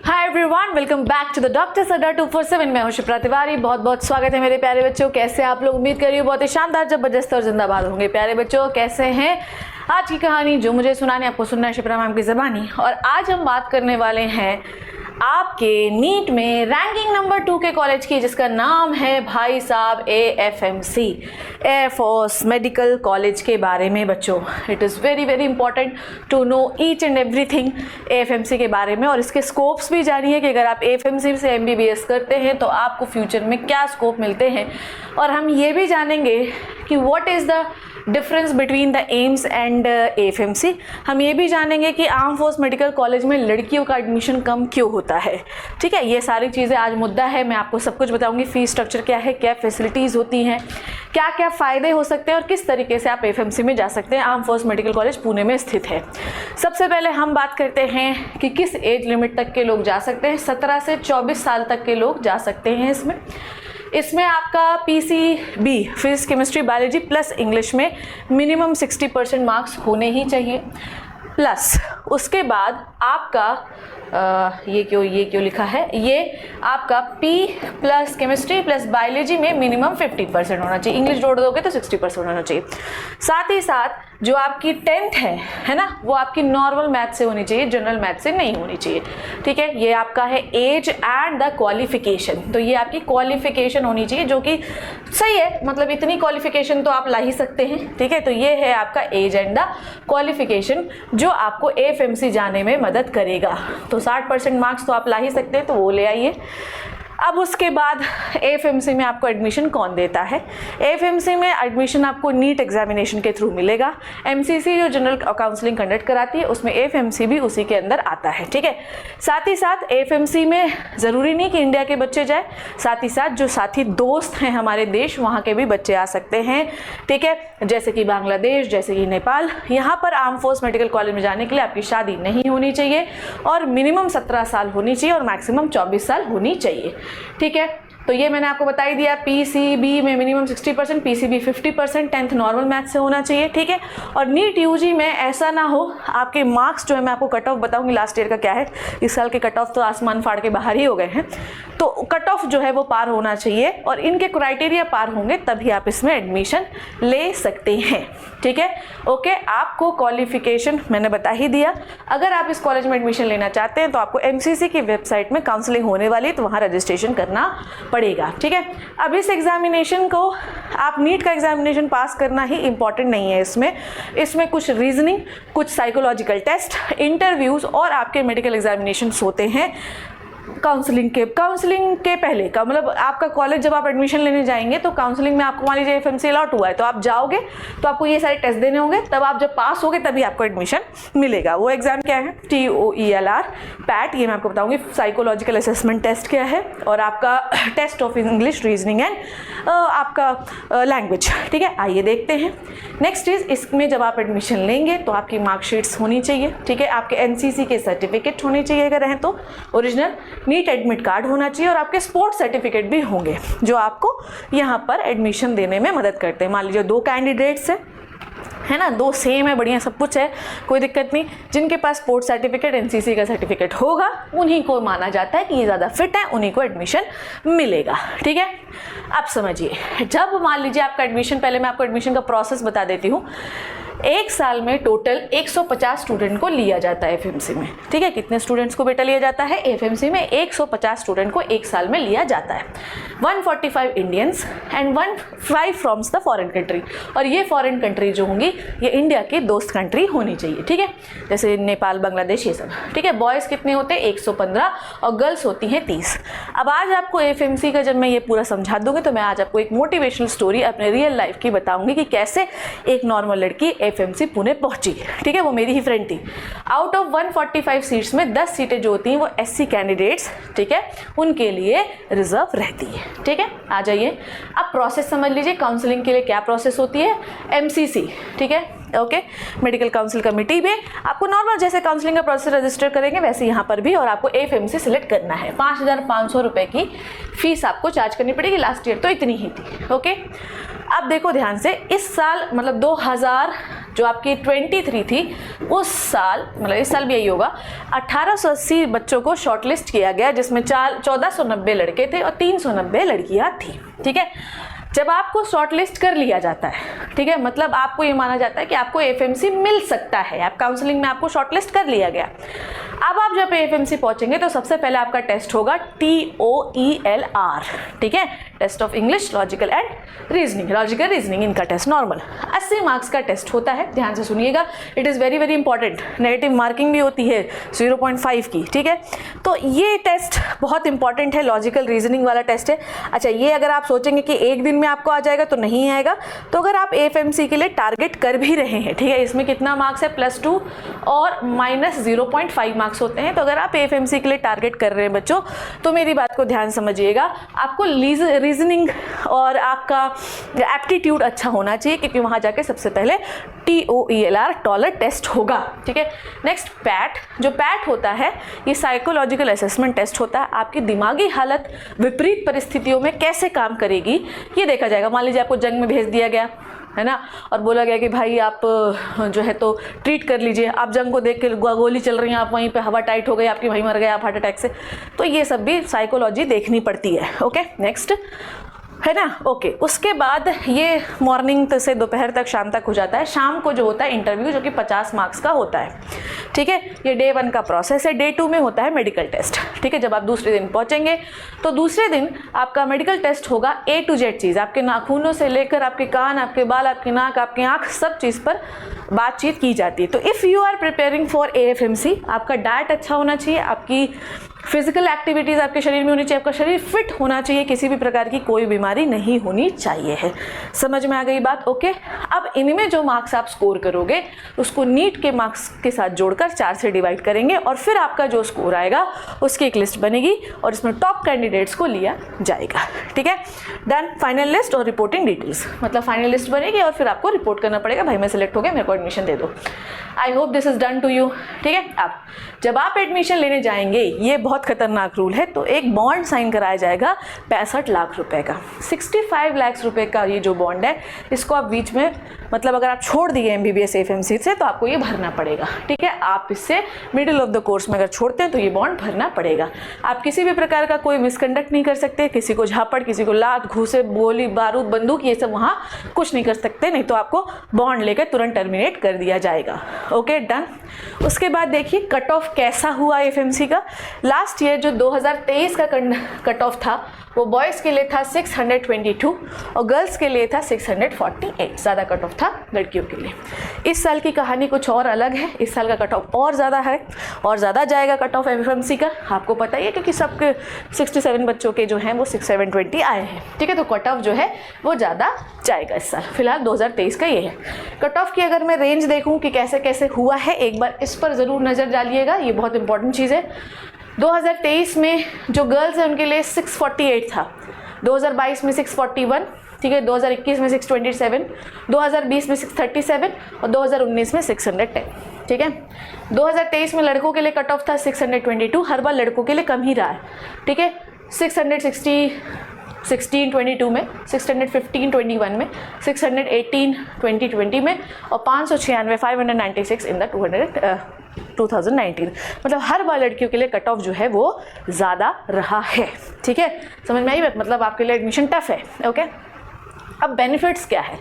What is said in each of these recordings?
Hi everyone, welcome back to the doctor Adda 247। मैं हूं शिप्रा तिवारी। बहुत बहुत स्वागत है मेरे प्यारे बच्चों। कैसे आप लोग? उम्मीद कर रही हूँ बहुत ही शानदार, जबरदस्त और जिंदाबाद होंगे। प्यारे बच्चों कैसे हैं? आज की कहानी जो मुझे सुनानी आपको सुनना है शिप्रा मैम की ज़बानी। और आज हम बात करने वाले हैं आपके नीट में रैंकिंग नंबर 2 के कॉलेज की, जिसका नाम है भाई साहब AFMC, एयरफोर्स मेडिकल कॉलेज के बारे में। बच्चों it is very very important to know each and everything AFMC के बारे में, और इसके स्कोप्स भी जानिए कि अगर आप AFMC से MBBS करते हैं तो आपको फ्यूचर में क्या स्कोप मिलते हैं। और हम ये भी जानेंगे कि what is the difference between the AIIMS and AFMC। हम ये भी जानेंगे कि आर्म फोर्स मेडिकल कॉलेज में लड़कियों का एडमिशन कम क्यों होता है। ठीक है, ये सारी चीज़ें आज मुद्दा है। मैं आपको सब कुछ बताऊंगी। फीस स्ट्रक्चर क्या है, क्या फैसिलिटीज़ होती हैं, क्या क्या फ़ायदे हो सकते हैं और किस तरीके से आप AFMC में जा सकते हैं। Arm force medical college Pune में स्थित है। सबसे पहले हम बात करते हैं कि किस एज लिमिट तक के लोग जा सकते हैं। 17 से 24 साल तक के लोग जा सकते हैं इसमें आपका PCB physics chemistry biology plus English में मिनिमम 60% मार्क्स होने ही चाहिए। प्लस उसके बाद आपका ये क्यों लिखा है, ये आपका P plus chemistry plus biology में मिनिमम 50% होना चाहिए। इंग्लिश जोड़ दोगे तो 60% होना चाहिए। साथ ही साथ जो आपकी 10th है ना, वो आपकी नॉर्मल मैथ से होनी चाहिए, जनरल मैथ से नहीं होनी चाहिए। ठीक है, ये आपका है एज एंड द क्वालिफिकेशन। तो ये आपकी क्वालिफिकेशन होनी चाहिए, जो कि सही है, मतलब इतनी क्वालिफिकेशन तो आप ला ही सकते हैं। ठीक है, तो ये है आपका एज एंड द क्वालिफिकेशन जो आपको AFMC जाने में मदद करेगा। तो 60% मार्क्स तो आप ला ही सकते हैं, तो वो ले आइए। अब उसके बाद AFMC में आपको एडमिशन कौन देता है? AFMC में एडमिशन आपको नीट एग्जामिनेशन के थ्रू मिलेगा। MCC जो जनरल काउंसलिंग कंडक्ट कराती है, उसमें AFMC भी उसी के अंदर आता है। ठीक है, साथ ही साथ AFMC में ज़रूरी नहीं कि इंडिया के बच्चे जाए, साथ ही साथ जो साथी दोस्त हैं हमारे देश, वहाँ के भी बच्चे आ सकते हैं। ठीक है, जैसे कि बांग्लादेश, जैसे कि नेपाल। यहाँ पर आर्म फोर्स मेडिकल कॉलेज में जाने के लिए आपकी शादी नहीं होनी चाहिए और मिनिमम 17 साल होनी चाहिए और मैक्सिमम 24 साल होनी चाहिए। ठीक है, तो ये मैंने आपको बता ही दिया। PCB में minimum 60%, PCB 50%, 10th normal math से होना चाहिए। ठीक है, और नीट UG में ऐसा ना हो आपके मार्क्स जो है, मैं आपको कट ऑफ बताऊंगी लास्ट ईयर का क्या है। इस साल के कट ऑफ तो आसमान फाड़ के बाहर ही हो गए हैं। तो कट ऑफ जो है वो पार होना चाहिए और इनके क्राइटेरिया पार होंगे तभी आप इसमें एडमिशन ले सकते हैं। ठीक है, ओके। आपको क्वालिफिकेशन मैंने बता ही दिया। अगर आप इस कॉलेज में एडमिशन लेना चाहते हैं तो आपको MCC की वेबसाइट में काउंसलिंग होने वाली है, तो वहाँ रजिस्ट्रेशन करना पड़ेगा। ठीक है, अब इस एग्जामिनेशन को आप नीट का एग्जामिनेशन पास करना ही इंपॉर्टेंट नहीं है। इसमें कुछ रीजनिंग, कुछ साइकोलॉजिकल टेस्ट, इंटरव्यूज़ और आपके मेडिकल एग्जामिनेशंस होते हैं काउंसलिंग के पहले का। मतलब आपका कॉलेज जब आप एडमिशन लेने जाएंगे तो काउंसलिंग में आपको मान लीजिए AFMC अलॉट हुआ है, तो आप जाओगे तो आपको ये सारे टेस्ट देने होंगे। तब आप जब पास होगे तभी आपको एडमिशन मिलेगा। वो एग्जाम क्या है? TOELR PAT, ये मैं आपको बताऊंगी। साइकोलॉजिकल असेसमेंट टेस्ट क्या है, और आपका test of English, reasoning and आपका लैंग्वेज। ठीक है, आइए देखते हैं। नेक्स्ट इज, इसमें जब आप एडमिशन लेंगे तो आपकी मार्कशीट्स होनी चाहिए। ठीक है, आपके NCC के सर्टिफिकेट होने चाहिए अगर हैं तो ओरिजिनल, नीट एडमिट कार्ड होना चाहिए और आपके स्पोर्ट्स सर्टिफिकेट भी होंगे जो आपको यहाँ पर एडमिशन देने में मदद करते हैं। मान लीजिए 2 कैंडिडेट्स है ना, 2 सेम है, बढ़िया सब कुछ है, कोई दिक्कत नहीं। जिनके पास स्पोर्ट्स सर्टिफिकेट, NCC का सर्टिफिकेट होगा, उन्हीं को माना जाता है कि ये ज़्यादा फिट है, उन्हीं को एडमिशन मिलेगा। ठीक है, अब समझिए, जब मान लीजिए आपका एडमिशन, पहले मैं आपको एडमिशन का प्रोसेस बता देती हूँ। 1 साल में टोटल 150 स्टूडेंट को लिया जाता है AFMC में। ठीक है, कितने स्टूडेंट्स को बेटा लिया जाता है AFMC में? 150 स्टूडेंट को 1 साल में लिया जाता है। 145 Indians and 15 firms the foreign country. और ये फॉरेन कंट्री जो होंगी ये इंडिया की दोस्त कंट्री होनी चाहिए। ठीक है, जैसे नेपाल, बांग्लादेश, ये सब। ठीक है, बॉयज़ कितने होते हैं? 115 और गर्ल्स होती हैं 30। अब आज आपको AFMC का जब मैं ये पूरा समझा दूंगी तो मैं आज आपको एक मोटिवेशनल स्टोरी अपने रियल लाइफ की बताऊंगी कि कैसे एक नॉर्मल लड़की AFMC पुणे पहुंची। ठीक है, वो मेरी ही फ्रेंड थी। आउट ऑफ 145 सीट्स में 10 सीटें जो होती हैं वो SC कैंडिडेट्स, ठीक है, उनके लिए रिजर्व रहती है। ठीक है, आ जाइए अब प्रोसेस समझ लीजिए। काउंसलिंग के लिए क्या प्रोसेस होती है? MCC, ठीक है, ओके। मेडिकल काउंसिल कमेटी में आपको नॉर्मल जैसे काउंसलिंग का प्रोसेस रजिस्टर करेंगे वैसे यहाँ पर भी, और आपको AFMC सिलेक्ट करना है। 5,500 रुपये की फीस आपको चार्ज करनी पड़ेगी। लास्ट ईयर तो इतनी ही थी। ओके, अब देखो ध्यान से, इस साल मतलब 2000 जो आपकी 23 थी उस साल, मतलब इस साल भी यही होगा, 1880 बच्चों को शॉर्टलिस्ट किया गया, जिसमें 1490 लड़के थे और 390 लड़कियां थी। ठीक है, जब आपको शॉर्टलिस्ट कर लिया जाता है, ठीक है, मतलब आपको ये माना जाता है कि आपको AFMC मिल सकता है, आप काउंसलिंग में आपको शॉर्टलिस्ट कर लिया गया। अब आप जब AFMC पहुंचेंगे तो सबसे पहले आपका टेस्ट होगा TOELR, ठीक है, test of English, logical and reasoning, logical reasoning इनका टेस्ट नॉर्मल 80 मार्क्स का टेस्ट होता है। ध्यान से सुनिएगा, it is very very important. Negative marking भी होती है 0.5 की। ठीक है, तो ये टेस्ट बहुत इंपॉर्टेंट है, लॉजिकल रीजनिंग वाला टेस्ट है। अच्छा, ये अगर आप सोचेंगे कि एक दिन में आपको आ जाएगा तो नहीं आएगा, तो अगर आप AFMC के लिए टारगेट कर भी रहे हैं, ठीक है, इसमें कितना मार्क्स है, +2 और -0.5 मार्क्स होते हैं। तो अगर आप AFMC के लिए टारगेट कर रहे हैं बच्चों, तो मेरी बात को ध्यान समझिएगा, आपको रीजनिंग और आपका एप्टीट्यूड अच्छा होना चाहिए, क्योंकि वहाँ जाके सबसे पहले TOELR टॉलर टेस्ट होगा। ठीक है, नेक्स्ट पैट, जो पैट होता है ये साइकोलॉजिकल असेसमेंट टेस्ट होता है। आपकी दिमागी हालत विपरीत परिस्थितियों में कैसे काम करेगी ये देखा जाएगा। मान लीजिए आपको जंग में भेज दिया गया है ना, और बोला गया कि भाई आप जो है तो ट्रीट कर लीजिए, आप जंग को देख के गोली चल रही है, आप वहीं पे हवा टाइट हो गई, आपकी भाई मर गए आप हार्ट अटैक से, तो ये सब भी साइकोलॉजी देखनी पड़ती है। ओके, नेक्स्ट है ना। ओके, उसके बाद ये मॉर्निंग से दोपहर तक, शाम तक हो जाता है। शाम को जो होता है इंटरव्यू, जो कि 50 मार्क्स का होता है। ठीक है, ये डे 1 का प्रोसेस है। डे 2 में होता है मेडिकल टेस्ट। ठीक है, जब आप दूसरे दिन पहुंचेंगे तो दूसरे दिन आपका मेडिकल टेस्ट होगा A to Z चीज़, आपके नाखूनों से लेकर आपके कान, आपके बाल, आपकी नाक, आपकी आँख, सब चीज़ पर बातचीत की जाती है। तो if you are preparing for AFMC, आपका डाइट अच्छा होना चाहिए, आपकी फिजिकल एक्टिविटीज़ आपके शरीर में होनी चाहिए, आपका शरीर फिट होना चाहिए, किसी भी प्रकार की कोई बीमारी नहीं होनी चाहिए है। समझ में आ गई बात? ओके, अब इनमें जो मार्क्स आप स्कोर करोगे उसको नीट के मार्क्स के साथ जोड़कर 4 से डिवाइड करेंगे, और फिर आपका जो स्कोर आएगा उसकी एक लिस्ट बनेगी और इसमें टॉप कैंडिडेट्स को लिया जाएगा। ठीक है, डन। फाइनल लिस्ट और रिपोर्टिंग डिटेल्स, मतलब फाइनल लिस्ट बनेगी और फिर आपको रिपोर्ट करना पड़ेगा, भाई मैं सिलेक्ट हो गया, मेरे को एडमिशन दे दो। I hope this is done to you. ठीक है, अब जब आप एडमिशन लेने जाएंगे, ये बहुत खतरनाक रूल है, तो एक बॉन्ड साइन कराया जाएगा 65 लाख रुपए का। 65 लाख रुपए का ये जो बॉन्ड है, इसको आप बीच में, मतलब अगर आप छोड़ दिए MBBS AFMC से, तो आपको ये भरना पड़ेगा। ठीक है, आप इससे मिडिल ऑफ द कोर्स में अगर छोड़ते हैं तो ये बॉन्ड भरना पड़ेगा। आप किसी भी प्रकार का कोई मिसकंडक्ट नहीं कर सकते, किसी को झापड़, किसी को लात, घूसे, गोली, बारूद, बंदूक, ये सब वहाँ कुछ नहीं कर सकते, नहीं तो आपको बॉन्ड लेकर तुरंत टर्मिनेट कर दिया जाएगा। Okay, done. उसके बाद देखिए कट ऑफ कैसा हुआ AFMC का। लास्ट ईयर जो 2023 का कट ऑफ था वो बॉयज़ के लिए था 622 और गर्ल्स के लिए था 648, ज़्यादा कट ऑफ था लड़कियों के लिए। इस साल की कहानी कुछ और अलग है, इस साल का कट ऑफ और ज़्यादा है, और ज़्यादा जाएगा कट ऑफ AFMC का, आपको पता ही है, क्योंकि सबके 67 बच्चों के जो हैं वो 6720 आए हैं। ठीक है, तो कट ऑफ जो है वो ज़्यादा जाएगा इस साल। फिलहाल 2023 का ये है। कट ऑफ की अगर मैं रेंज देखूँ कि कैसे कैसे हुआ है, एक बार इस पर ज़रूर नज़र डालिएगा, ये बहुत इंपॉर्टेंट चीज़ है। 2023 में जो गर्ल्स हैं उनके लिए 648 था, 2022 में 641, ठीक है, 2021 में 627, 2020 में 637 और 2019 में 610। ठीक है, 2023 में लड़कों के लिए कट ऑफ था 622, हर बार लड़कों के लिए कम ही रहा है। ठीक है, 616 22 में, 615 21 में, 618 2020 में और 596 596 इन द 2019। मतलब हर बार लड़कियों के लिए कट ऑफ जो है वो ज़्यादा रहा है। ठीक है, समझ में आई बात? मतलब आपके लिए एडमिशन टफ है। ओके, अब बेनिफिट्स क्या है?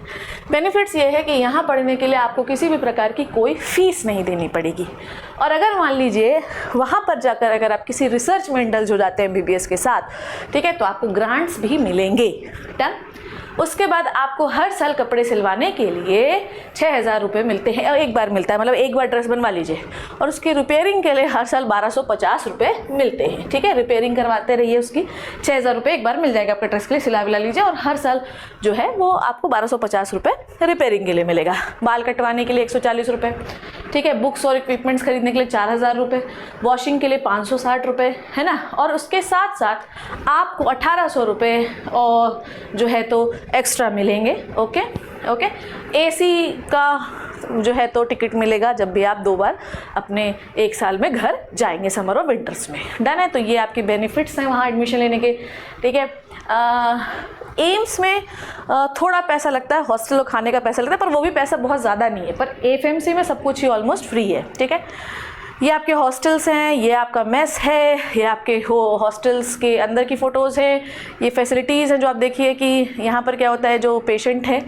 बेनिफिट्स ये है कि यहाँ पढ़ने के लिए आपको किसी भी प्रकार की कोई फीस नहीं देनी पड़ेगी, और अगर मान लीजिए वहाँ पर जाकर अगर आप किसी रिसर्च में इंडल्ज हो जाते हैं MBBS के साथ, ठीक है, तो आपको ग्रांट्स भी मिलेंगे। डन। उसके बाद आपको हर साल कपड़े सिलवाने के लिए 6,000 रुपये मिलते हैं, एक बार मिलता है, मतलब एक बार ड्रेस बनवा लीजिए, और उसकी रिपेयरिंग के लिए हर साल 1250 रुपये मिलते हैं। ठीक है, रिपेयरिंग करवाते रहिए, उसकी 6,000 रुपये एक बार मिल जाएगा आपके ड्रेस के लिए, सिला विला लीजिए, और हर साल जो है वो आपको 1250 रुपये रिपेयरिंग के लिए मिलेगा। बाल कटवाने के लिए 140 रुपये, ठीक है, बुक्स और इक्विपमेंट्स खरीदने के लिए 4,000 रुपये, वॉशिंग के लिए 560 रुपये, है ना, और उसके साथ साथ आपको 1,800 रुपये और जो है तो एक्स्ट्रा मिलेंगे। ओके ओके, AC का जो है तो टिकट मिलेगा जब भी आप 2 बार अपने 1 साल में घर जाएंगे, समर और विंटर्स में। डन है। तो ये आपके बेनिफिट्स हैं वहाँ एडमिशन लेने के। ठीक है। एम्स में थोड़ा पैसा लगता है, हॉस्टल और खाने का पैसा लगता है, पर वो भी पैसा बहुत ज़्यादा नहीं है। पर एफएमसी में सब कुछ ही ऑलमोस्ट फ्री है। ठीक है। ये आपके हॉस्टल्स हैं, ये आपका मेस है, ये आपके हॉस्टल्स के अंदर की फ़ोटोज़ हैं, ये फैसिलिटीज़ हैं जो आप देखिए कि यहाँ पर क्या होता है, जो पेशेंट है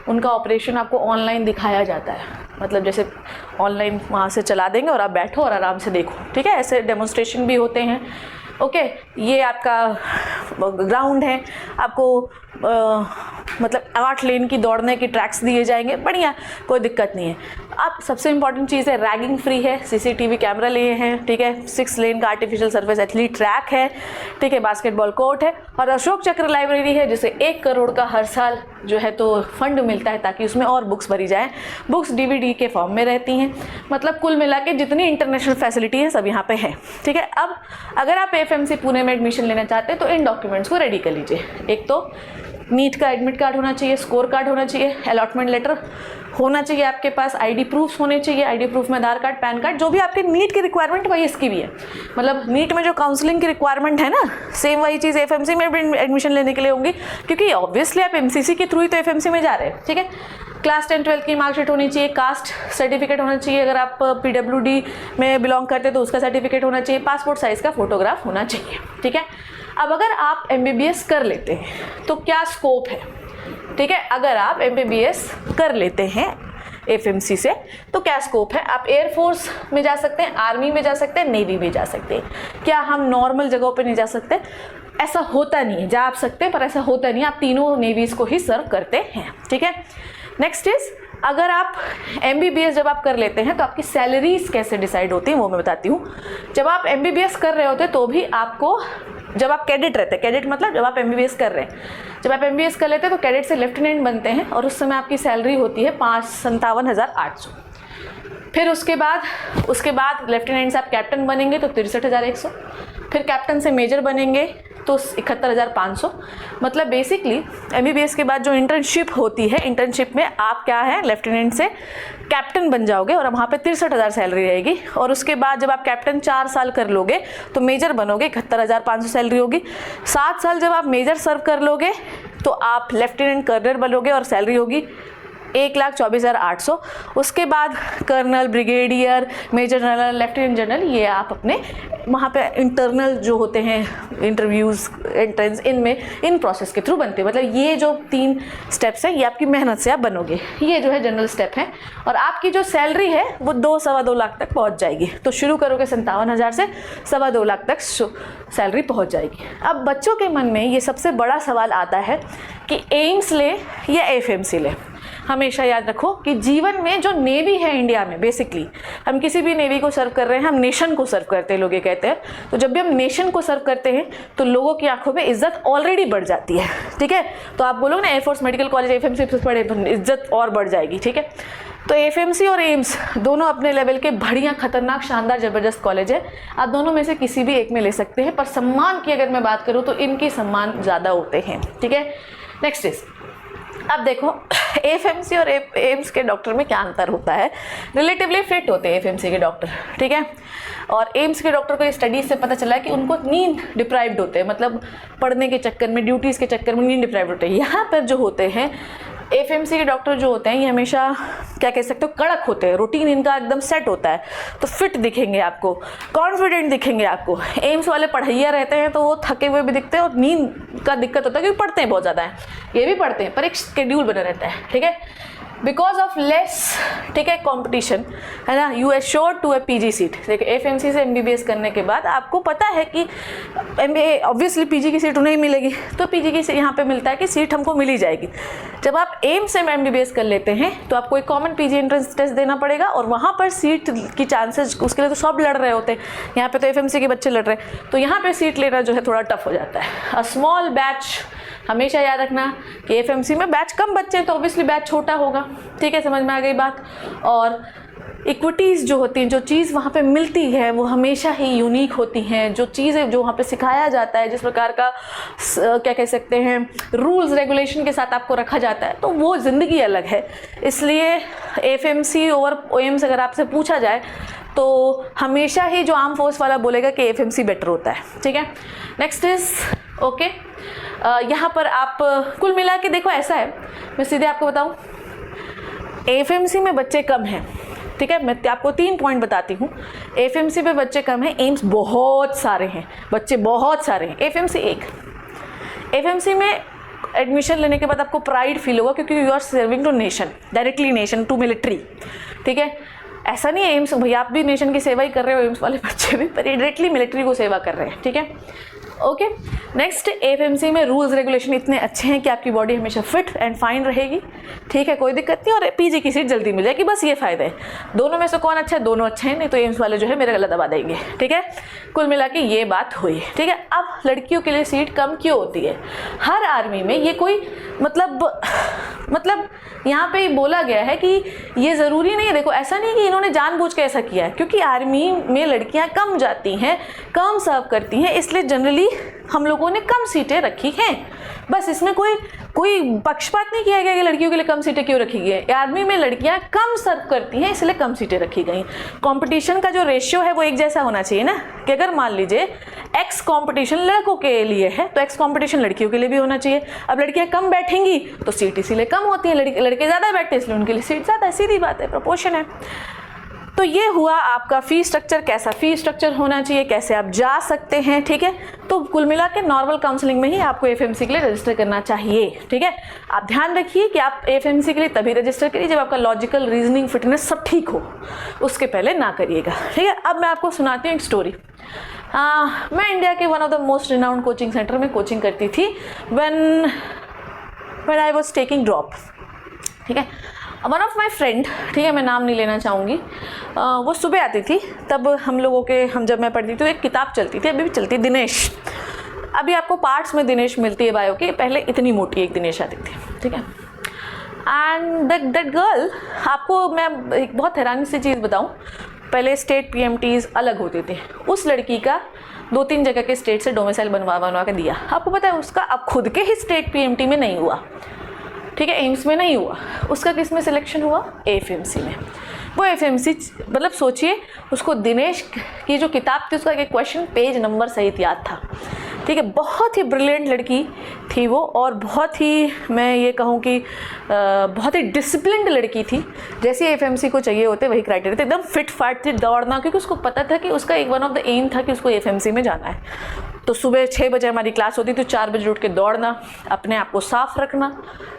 उनका ऑपरेशन आपको ऑनलाइन दिखाया जाता है। मतलब जैसे ऑनलाइन वहाँ से चला देंगे और आप बैठो और आराम से देखो। ठीक है। ऐसे डेमोन्स्ट्रेशन भी होते हैं। ओके। ये आपका ग्राउंड है, आपको मतलब 8 लेन की दौड़ने की ट्रैक्स दिए जाएंगे, बढ़िया, कोई दिक्कत नहीं है। अब सबसे इंपॉर्टेंट चीज़ है रैगिंग फ्री है, सीसीटीवी कैमरा लिए हैं। ठीक है। 6 लेन का आर्टिफिशियल सरफेस एथलीट ट्रैक है। ठीक है। बास्केटबॉल कोर्ट है और अशोक चक्र लाइब्रेरी है, जिसे 1 करोड़ का हर साल जो है तो फंड मिलता है ताकि उसमें और बुक्स भरी जाए। बुक्स DVD के फॉर्म में रहती हैं। मतलब कुल मिला के जितनी इंटरनेशनल फैसिलिटी है सब यहाँ पे है। ठीक है। अब अगर आप एफएमसी पुणे में एडमिशन लेना चाहते हैं तो इन डॉक्यूमेंट्स को रेडी कर लीजिए। एक तो नीट का एडमिट कार्ड होना चाहिए, स्कोर कार्ड होना चाहिए, अलॉटमेंट लेटर होना चाहिए आपके पास, ID प्रूफ्स होने चाहिए। ID प्रूफ में आधार कार्ड, पैन कार्ड, जो भी आपके नीट की रिक्वायरमेंट वही इसकी भी है। मतलब नीट में जो काउंसलिंग की रिक्वायरमेंट है ना, सेम वही चीज़ एफएमसी में भी एडमिशन लेने के लिए होंगी, क्योंकि ऑब्वियसली आप MCC के थ्रू ही तो एफएमसी में जा रहे हैं। ठीक है। क्लास 10 12 की मार्कशीट होनी चाहिए, कास्ट सर्टिफिकेट होना चाहिए, अगर आप PWD में बिलोंग करते हैं तो उसका सर्टिफिकेट होना चाहिए, पासपोर्ट साइज़ का फोटोग्राफ होना चाहिए। ठीक है। अब अगर आप MBBS कर लेते हैं तो क्या स्कोप है? ठीक है। अगर आप MBBS कर लेते हैं एफएमसी से तो क्या स्कोप है? आप एयरफोर्स में जा सकते हैं, आर्मी में जा सकते हैं, नेवी में जा सकते हैं। क्या हम नॉर्मल जगहों पे नहीं जा सकते? ऐसा होता नहीं है, जा आप सकते हैं पर ऐसा होता नहीं है। आप तीनों नेवीज़ को ही सर्व करते हैं। ठीक है। नेक्स्ट इज, अगर आप MBBS जब आप कर लेते हैं तो आपकी सैलरीज कैसे डिसाइड होती हैं वो मैं बताती हूँ। जब आप MBBS कर रहे होते तो भी आपको, जब आप कैडेट रहते हैं, कैडेट मतलब जब आप MBBS कर रहे हैं, जब आप MBBS कर लेते हैं तो कैडेट से लेफ्टिनेंट बनते हैं और उस समय आपकी सैलरी होती है 57,800। फिर उसके बाद लेफ्टिनेंट से आप कैप्टन बनेंगे तो 63,100। फिर कैप्टन से मेजर बनेंगे तो 71,500। मतलब बेसिकली MBBS के बाद जो इंटर्नशिप होती है, इंटर्नशिप में आप क्या है, लेफ्टिनेंट से कैप्टन बन जाओगे और वहाँ पे 63,000 सैलरी रहेगी। और उसके बाद जब आप कैप्टन 4 साल कर लोगे तो मेजर बनोगे, 71,500 सैलरी होगी। 7 साल जब आप मेजर सर्व कर लोगे तो आप लेफ्टिनेंट कर्नल बनोगे और सैलरी होगी 1,24,800। उसके बाद colonel, brigadier, major general, lieutenant general, ये आप अपने वहाँ पे इंटरनल जो होते हैं इंटरव्यूज़, एंट्रेंस, इन प्रोसेस के थ्रू बनते हैं। मतलब ये जो 3 स्टेप्स हैं ये आपकी मेहनत से आप बनोगे। ये जो है जनरल स्टेप है और आपकी जो सैलरी है वो 2-2.25 लाख तक पहुँच जाएगी। तो शुरू करोगे 57,000 से 2.25 लाख तक सैलरी पहुँच जाएगी। अब बच्चों के मन में ये सबसे बड़ा सवाल आता है कि एम्स ले या एफएमसी ले। हमेशा याद रखो कि जीवन में जो नेवी है इंडिया में, बेसिकली हम किसी भी नेवी को सर्व कर रहे हैं, हम नेशन को सर्व करते हैं, लोग ये कहते हैं। तो जब भी हम नेशन को सर्व करते हैं तो लोगों की आंखों में इज्जत ऑलरेडी बढ़ जाती है। ठीक है। तो आप बोलोगे ना एयरफोर्स मेडिकल कॉलेज एफएमसी से पढ़े, इज्जत और बढ़ जाएगी। ठीक है। तो एफएमसी और एम्स दोनों अपने लेवल के बढ़िया, खतरनाक, शानदार, ज़बरदस्त कॉलेज है। आप दोनों में से किसी भी एक में ले सकते हैं, पर सम्मान की अगर मैं बात करूँ तो इनके सम्मान ज़्यादा होते हैं। ठीक है। नेक्स्ट इज, अब देखो एफएमसी और एम्स के डॉक्टर में क्या अंतर होता है। रिलेटिवली फिट होते हैं एफएमसी के डॉक्टर। ठीक है। और एम्स के डॉक्टर को ये स्टडीज से पता चला है कि उनको नींद डिप्राइव्ड होते हैं, मतलब पढ़ने के चक्कर में, ड्यूटीज़ के चक्कर में नींद डिप्राइव्ड होते हैं। यहाँ पर जो होते हैं एफएमसी के डॉक्टर जो होते हैं ये हमेशा क्या कह सकते हो, कड़क होते हैं। रूटीन इनका एकदम सेट होता है तो फिट दिखेंगे आपको, कॉन्फिडेंट दिखेंगे आपको। एम्स वाले पढ़ैया रहते हैं तो वो थके हुए भी दिखते हैं और नींद का दिक्कत होता है क्योंकि पढ़ते हैं बहुत ज़्यादा है, ये भी पढ़ते हैं पर एक शेड्यूल बना रहता है। ठीक है। बिकॉज ऑफ लेस, ठीक है, कॉम्पिटिशन है ना, you are sure to a PG सीट। देखिए एफएमसी से MBBS करने के बाद आपको पता है कि MBA ऑब्वियसली PG की सीट उन्हें मिलेगी, तो PG की यहाँ पे मिलता है कि सीट हमको मिल ही जाएगी। जब आप एम्स से MBBS कर लेते हैं तो आपको एक कॉमन PG एंट्रेंस टेस्ट देना पड़ेगा और वहाँ पर सीट की चांसेस, उसके लिए तो सब लड़ रहे होते हैं, यहाँ पे तो एफएमसी के बच्चे लड़ रहे हैं, तो यहाँ पे सीट लेना जो है थोड़ा टफ हो जाता है। अ स्मॉल बैच, हमेशा याद रखना कि एफएमसी में बैच कम बच्चे हैं तो ऑब्वियसली बैच छोटा होगा। ठीक है, समझ में आ गई बात। और इक्विटीज़ जो होती हैं, जो चीज़ वहाँ पे मिलती है वो हमेशा ही यूनिक होती हैं। जो चीज़ें जो वहाँ पे सिखाया जाता है, जिस प्रकार का क्या कह सकते हैं रूल्स रेगुलेशन के साथ आपको रखा जाता है, तो वो ज़िंदगी अलग है। इसलिए एफएमसी और ओएम्स अगर आपसे पूछा जाए तो हमेशा ही जो आर्म फोर्स वाला बोलेगा कि एफएमसी बेटर होता है। ठीक है, नेक्स्ट इज़ ओके। यहाँ पर आप कुल मिला के देखो, ऐसा है, मैं सीधे आपको बताऊँ, एफएमसी में बच्चे कम हैं। ठीक है, मैं आपको 3 पॉइंट बताती हूँ। एफएमसी पे बच्चे कम हैं, एम्स बहुत सारे हैं, बच्चे बहुत सारे हैं, एफएमसी एक। एफएमसी में एडमिशन लेने के बाद आपको प्राइड फील होगा क्योंकि you are serving to nation, directly nation, to military. ठीक है, ऐसा नहीं है एम्स भैया आप भी नेशन की सेवा ही कर रहे हो, एम्स वाले बच्चे भी डायरेक्टली मिलिट्री को सेवा कर रहे हैं। ठीक है, ओके। नेक्स्ट, एफएमसी में रूल्स रेगुलेशन इतने अच्छे हैं कि आपकी बॉडी हमेशा फिट एंड फाइन रहेगी। ठीक है, कोई दिक्कत नहीं, और पीजी की सीट जल्दी मिल जाएगी, बस ये फ़ायदा है। दोनों में से कौन अच्छा है? दोनों अच्छे हैं, नहीं तो एम्स वाले जो है मेरा गला दबा देंगे। ठीक है, कुल मिला के ये बात हुई। ठीक है, अब लड़कियों के लिए सीट कम क्यों होती है? हर आर्मी में ये कोई मतलब यहाँ पे बोला गया है कि ये ज़रूरी नहीं है। देखो, ऐसा नहीं कि इन्होंने जानबूझ के ऐसा किया है, क्योंकि आर्मी में लड़कियाँ कम जाती हैं, कम सर्व करती हैं, इसलिए जनरली हम लोगों ने कम सीटें रखी हैं। बस इसमें कोई पक्षपात नहीं किया गया कि लड़कियों के लिए कम सीटें क्यों रखी गई है। आर्मी में लड़कियां कम सर्व करती हैं, इसलिए कम सीटें रखी गई। कंपटीशन का जो रेशियो है वो एक जैसा होना चाहिए ना, कि अगर मान लीजिए एक्स कंपटीशन लड़कों के लिए है तो एक्स कंपटीशन लड़कियों के लिए भी होना चाहिए। अब लड़कियां कम बैठेंगी तो सीट इसीलिए कम होती है, लड़के ज़्यादा बैठते हैं इसलिए उनके लिए सीट ज़्यादा है। सीधी बात है, प्रोपोर्शन है। तो ये हुआ आपका फी स्ट्रक्चर, कैसा फी स्ट्रक्चर होना चाहिए, कैसे आप जा सकते हैं। ठीक है, तो कुल मिला के नॉर्मल काउंसलिंग में ही आपको एफएमसी के लिए रजिस्टर करना चाहिए। ठीक है, आप ध्यान रखिए कि आप एफएमसी के लिए तभी रजिस्टर करिए जब आपका लॉजिकल रीजनिंग फिटनेस सब ठीक हो, उसके पहले ना करिएगा। ठीक है, अब मैं आपको सुनाती हूँ एक स्टोरी। मैं इंडिया के one of the most renowned coaching centre में कोचिंग करती थी when I was taking drop. ठीक है, वन ऑफ माई फ्रेंड, ठीक है, मैं नाम नहीं लेना चाहूँगी, वो सुबह आती थी। तब जब मैं पढ़ती थी तो एक किताब चलती थी, अभी भी चलती, दिनेश। अभी आपको पार्ट्स में दिनेश मिलती है बायो की, पहले इतनी मोटी एक दिनेश आती थी। ठीक है, एंड दैट गर्ल, आपको मैं एक बहुत हैरानी सी चीज़ बताऊँ, पहले स्टेट पीएमटीज अलग होते थे। उस लड़की का 2-3 जगह के स्टेट से डोमिसाइल बनवा के दिया। आपको पता है उसका अब खुद के ही स्टेट पीएमटी में नहीं हुआ। ठीक है, एम्स में नहीं हुआ, उसका किस में सिलेक्शन हुआ? एफएमसी में। वो एफएमसी मतलब सोचिए, उसको दिनेश की जो किताब थी उसका एक क्वेश्चन पेज नंबर सहित याद था। ठीक है, बहुत ही ब्रिलियंट लड़की थी वो, और बहुत ही, मैं ये कहूँ कि बहुत ही डिसिप्लिन्ड लड़की थी। जैसे एफएमसी को चाहिए होते वही क्राइटेरिया थे, एकदम फिट फाट थी, दौड़ना, क्योंकि उसको पता था कि उसका एक वन ऑफ द एम था कि उसको एफएमसी में जाना है। तो सुबह 6 बजे हमारी क्लास होती थी, तो 4 बजे उठ के दौड़ना, अपने आप को साफ रखना।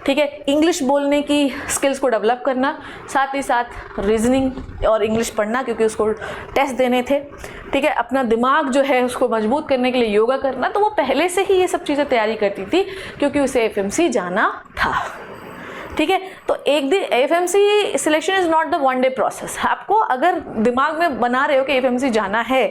ठीक है, इंग्लिश बोलने की स्किल्स को डेवलप करना, साथ ही साथ रीजनिंग और इंग्लिश पढ़ना, क्योंकि उसको टेस्ट देने थे। ठीक है, अपना दिमाग जो है उसको मजबूत करने के लिए योगा करना। तो वो पहले से ही ये सब चीज़ें तैयारी करती थी, क्योंकि उसे एफएमसी जाना था। ठीक है, तो एक दिन FMC selection is not the one day process. आपको अगर दिमाग में बना रहे हो कि एफएमसी जाना है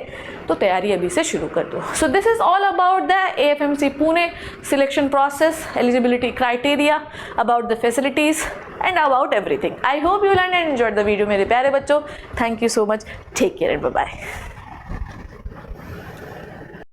तो तैयारी अभी से शुरू कर दो। So this is all about the FMC Pune selection process, eligibility criteria, about the facilities and about everything. I hope you learn and enjoyed the video मेरे प्यारे बच्चों। Thank you so much, take care and bye bye.